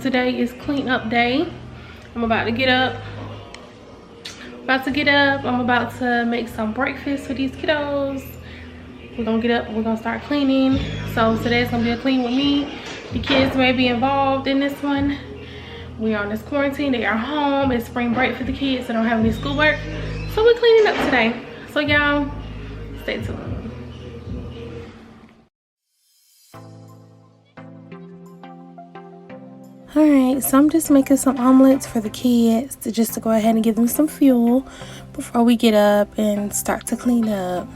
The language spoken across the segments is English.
today is clean up day. I'm about to get up. I'm about to make some breakfast for these kiddos. We're gonna get up, we're gonna start cleaning. So today's gonna be a clean with me. The kids may be involved in this one. We're on this quarantine, they are home. It's spring break for the kids, they don't have any schoolwork. So we're cleaning up today. So y'all, stay tuned. Alright, so I'm just making some omelets for the kids just to go ahead and give them some fuel before we get up and start to clean up.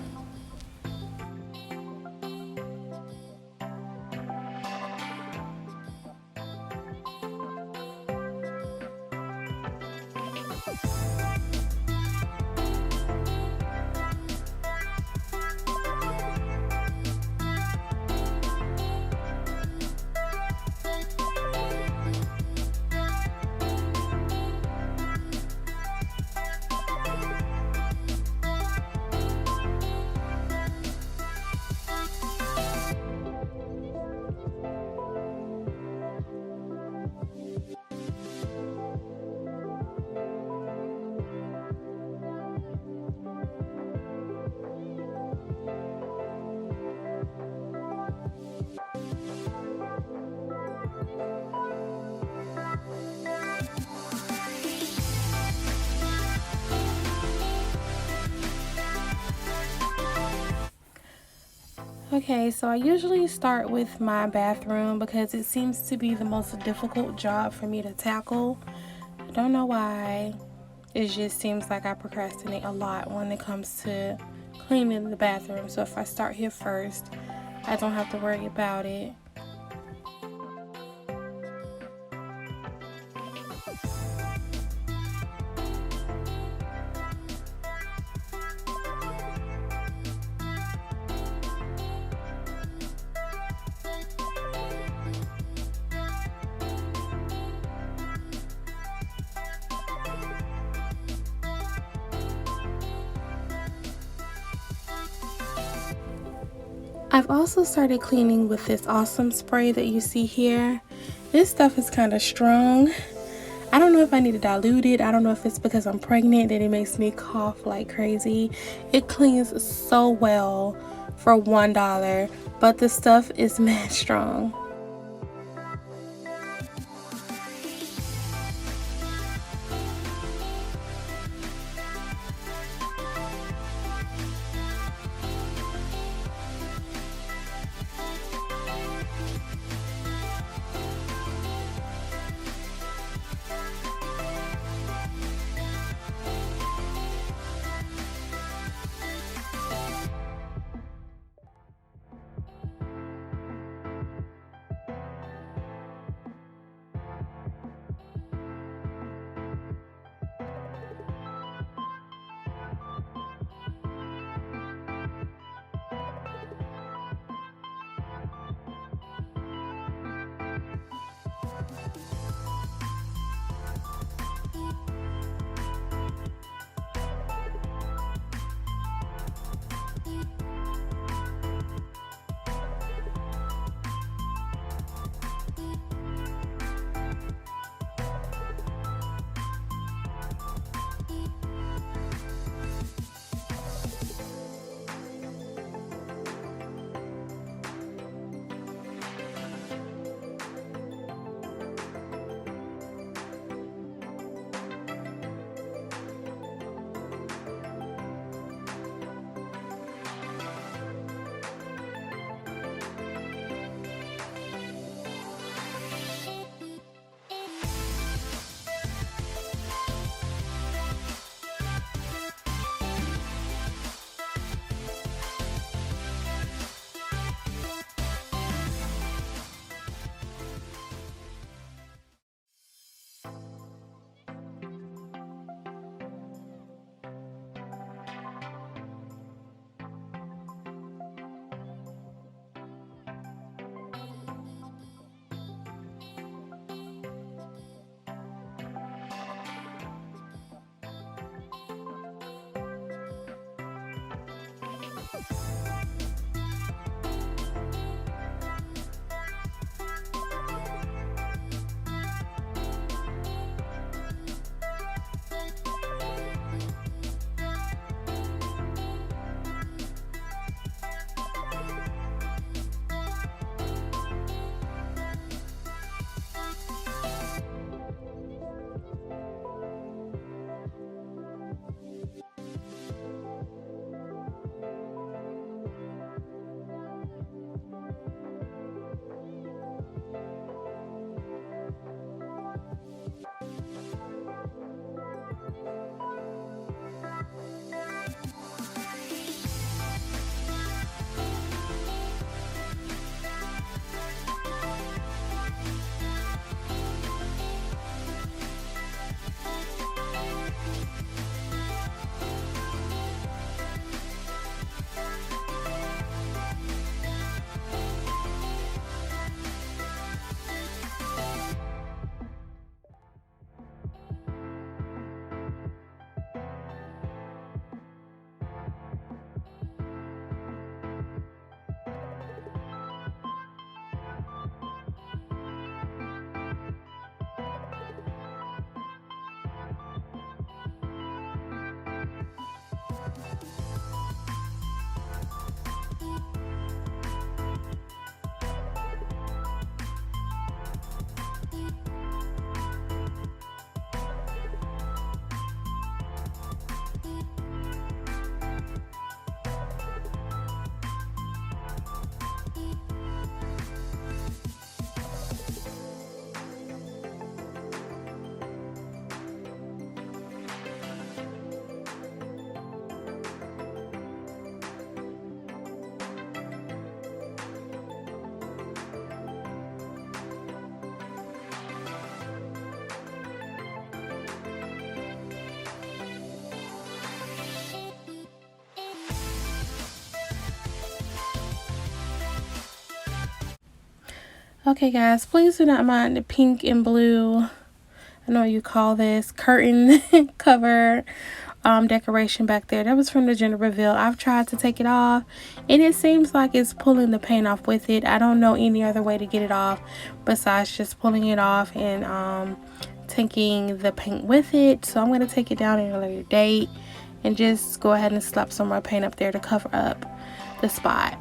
Okay, so I usually start with my bathroom because it seems to be the most difficult job for me to tackle. I don't know why. It just seems like I procrastinate a lot when it comes to cleaning the bathroom. So if I start here first, I don't have to worry about it. I've also started cleaning with this awesome spray that you see here. This stuff is kind of strong. I don't know if I need to dilute it. I don't know if it's because I'm pregnant that it makes me cough like crazy. It cleans so well for $1, but the stuff is mad strong. Okay guys, please do not mind the pink and blue, I know you call this, curtain cover decoration back there. That was from the gender reveal. I've tried to take it off and it seems like it's pulling the paint off with it. I don't know any other way to get it off besides just pulling it off and taking the paint with it. So I'm going to take it down at a later date and just go ahead and slap some more paint up there to cover up the spot.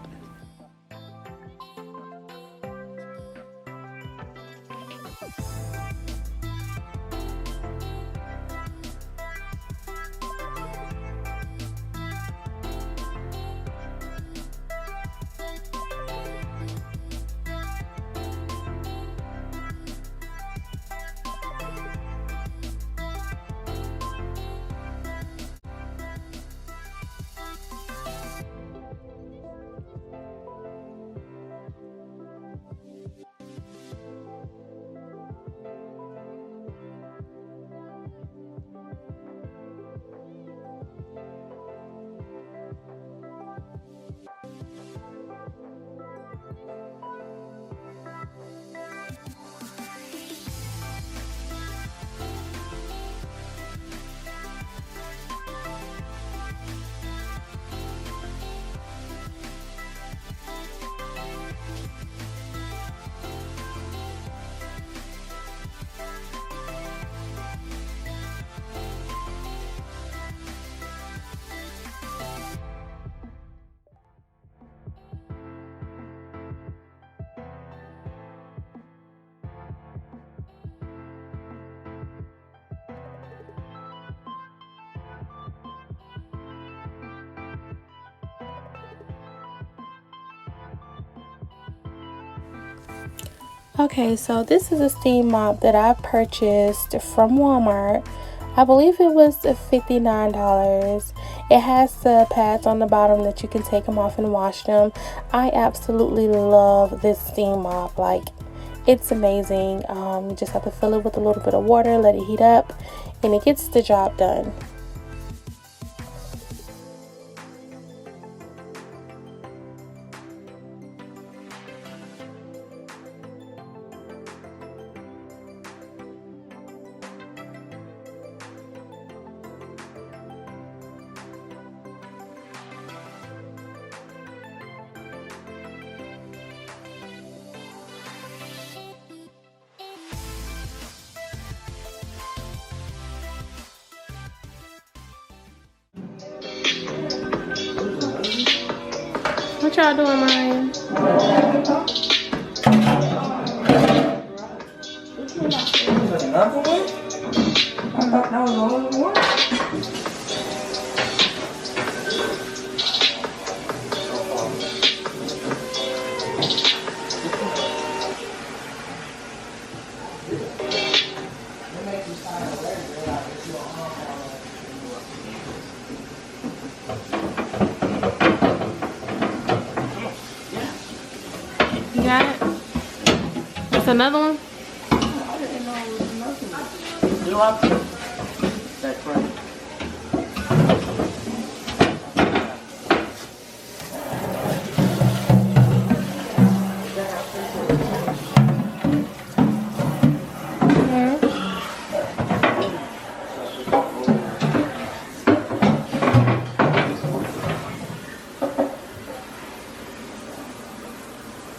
Okay, so this is a steam mop that I purchased from Walmart. I believe it was $59. It has the pads on the bottom that you can take them off and wash them. I absolutely love this steam mop. Like, it's amazing. You just have to fill it with a little bit of water, let it heat up, and it gets the job done. What y'all doing, Ryan? Another one? I thought that was the only one. You got it? That's another one? I didn't know it was another one. You like it? That's right.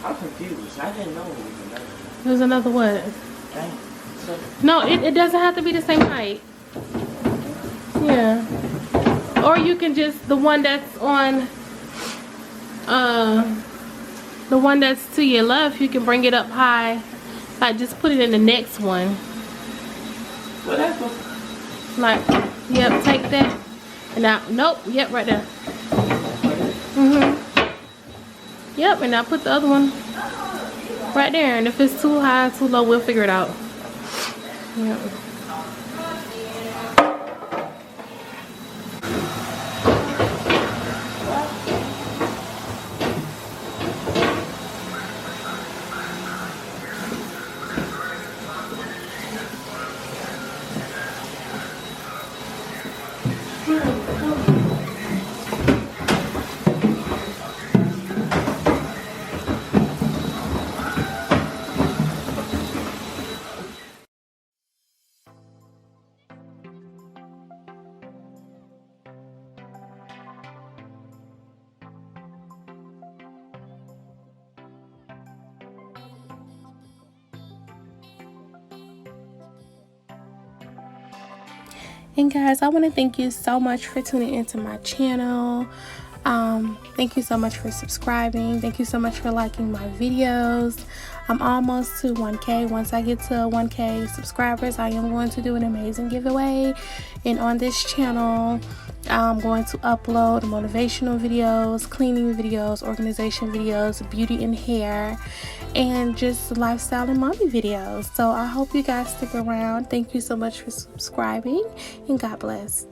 I'm confused. I didn't know it was another one. There's another what? Dang. So, No, it doesn't have to be the same height. Yeah. Or you can just, the one that's on, the one that's to your left, you can bring it up high. Like, just put it in the next one. well, that's what. Like, yep, take that. And now, nope, yep, right there. Yep, and now put the other one right there. And if it's too high, too low, we'll figure it out. Yep. And guys, I want to thank you so much for tuning into my channel. Thank you so much for subscribing. Thank you so much for liking my videos. I'm almost to 1K. Once I get to 1K subscribers, I am going to do an amazing giveaway. And on this channel, I'm going to upload motivational videos, cleaning videos, organization videos, beauty and hair, and just lifestyle and mommy videos. So I hope you guys stick around. Thank you so much for subscribing, and God bless.